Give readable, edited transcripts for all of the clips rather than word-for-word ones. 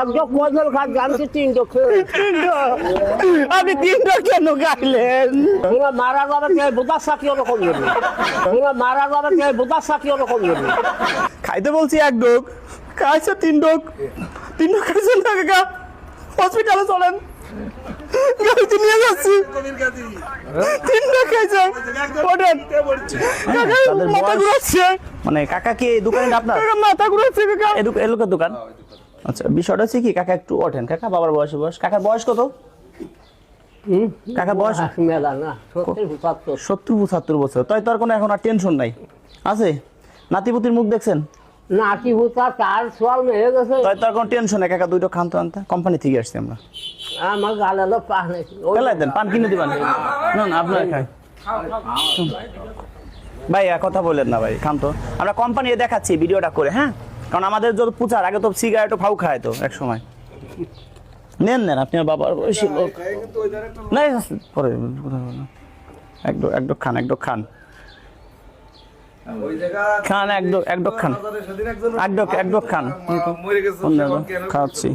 একদম কজল খাট জানছি তিনটো আপনি তিনটা কেন গাইলেন? তোমরা মারা যাবে কে বোতার সাথী ওরকম জন্য তোমরা মারা যাবে কে বোতার সাথী ওরকম জন্য খাইতে বলছি এক ডোক, খাইছে তিন ডোক খাইছেন না কাকা, হসপিটালে চলেন, গাড়িতে নিয়ে যাচ্ছি। তিনটা খাইছে, ওঠেন। কাকা মাথা ঘুরাচ্ছে। মানে কাকা কি দোকানে আপনার? কাকা মাথা ঘুরাচ্ছে কাকা। এই লোকের দোকান। আচ্ছা, বিষয়টা হচ্ছে কি কাকা একটু ওঠেন। কাকা বাবার বয়স, কাকার বয়স কত? কাকার বয়স মেলা না 70-75 বছর। তাই তো আর কোনো এখন আর টেনশন নাই আছে? নাতিপুতির মুখ দেখছেন? নাতি ভূতা তার সোয়াল হয়ে গেছে। তাই তো আর কোনো টেনশন নাই কাকা। দুইটা খান তো আনতে, কোম্পানি থেকে আসছি আমরা। আমার গালে পাহ নেই, পেলাই দেন, পান কিনে দিবেন। না না আপনার খাই ভাই, কথা বলেন না ভাই, খান তো। আমরা কোম্পানি দেখাচ্ছি ভিডিওটা করে, হ্যাঁ? কারণ আমাদের যত প্রচার আগে তো সিগারেটও ফাউ খায় তো এক সময়। নেন নেন, আপনি বাবার বয়সী লোক। না পরে একদম খান, একদম খান খান, একদম খান, একদম খান। খাচ্ছি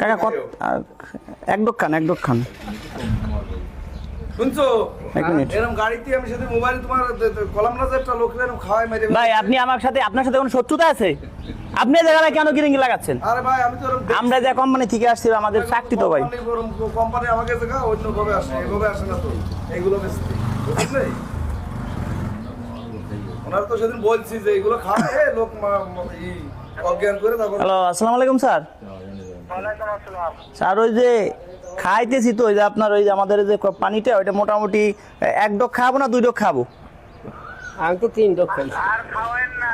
কাকা, একদম খান, একদম খান। শুনছো? এক মিনিট এরকম গাড়িতে আমি সাথে মোবাইল তোমার কলাম না যে একটা লোক এরকম খাওয়াই মেরে। ভাই আপনি আমার সাথে, আপনার সাথে কোনো শত্রুতা আছে? আপনি জায়গায় কেন গিরিঙ্গি লাগাচ্ছেন? আরে ভাই আমি তো আমরা যে কোম্পানি থেকে আসছি, আমাদের চাকরি তো ভাই। কোম্পানি আমাকে দেখা অন্য ভাবে আসে, এইভাবে আসে না তো। এইগুলো বেশি বুঝলে? ওনারা তো সেদিন বলছি যে এগুলো খায় লোক অজ্ঞান করে তখন। হ্যালো, আসসালামু আলাইকুম স্যার। স্যার ওই যে খাইতেছি তো, ওই যে আপনার ওই যে আমাদের যে পানিটা, ওইটা মোটামুটি এক ডোক খাবো না দুই ডোক খাবো? আমি তো তিনটো খাই। আর খাওয়েন না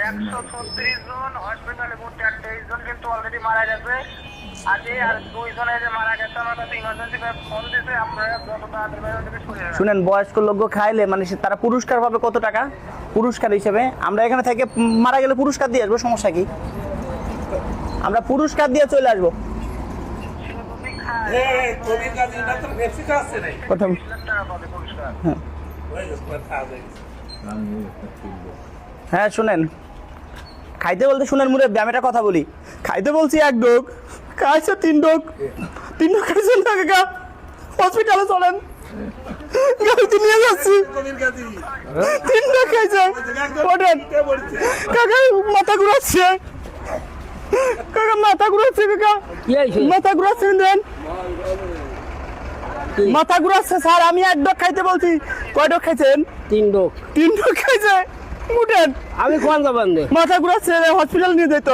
136 জন হসপিটালে ভর্তি, 28 জন কিন্তু অলরেডি মারা গেছে। আজকে আর 2 জন এই যে মারা গেছে, আমরা তো ইমার্জেন্সি ফোন দিতে, আপনারা যত তাড়াতাড়ি পারেন ওদেরকে সরিয়ে রাখুন। শুনেন, বয়স্ক লোক খাইলে মানে তারা পুরস্কার পাবে কত টাকা? পুরস্কার হিসেবে আমরা এখানে থেকে মারা গেলে পুরস্কার দিয়ে আসবো, সমস্যা কি? আমরা পুরস্কার দিয়ে চলে আসবো। কথা হ্যাঁ শুনেন, খাইতে বলতে শুনেন মুরব্বি, আমি একটা কথা বলি। খাইতে বলছি এক ডোক, খাইছে তিন ডোক খাইছেন না কাকা, হসপিটালে চলেন, গাড়িতে নিয়ে যাচ্ছি। তিনটা খাইছে, ওঠেন। কাকা মাথা ঘুরাচ্ছে, কাকা মাথা ঘুরাচ্ছে, কাকা মাথা ঘুরাচ্ছেন, দেন মাথা ঘুরাচ্ছে। স্যার আমি এক ডোক খাইতে বলছি, কয় ডোক খাইছেন? তিন ডোক খাইছে, উঠেন। আমি কোন যাবেন? মাথা ঘুরাচ্ছে, হসপিটাল নিয়ে যেতে হবে।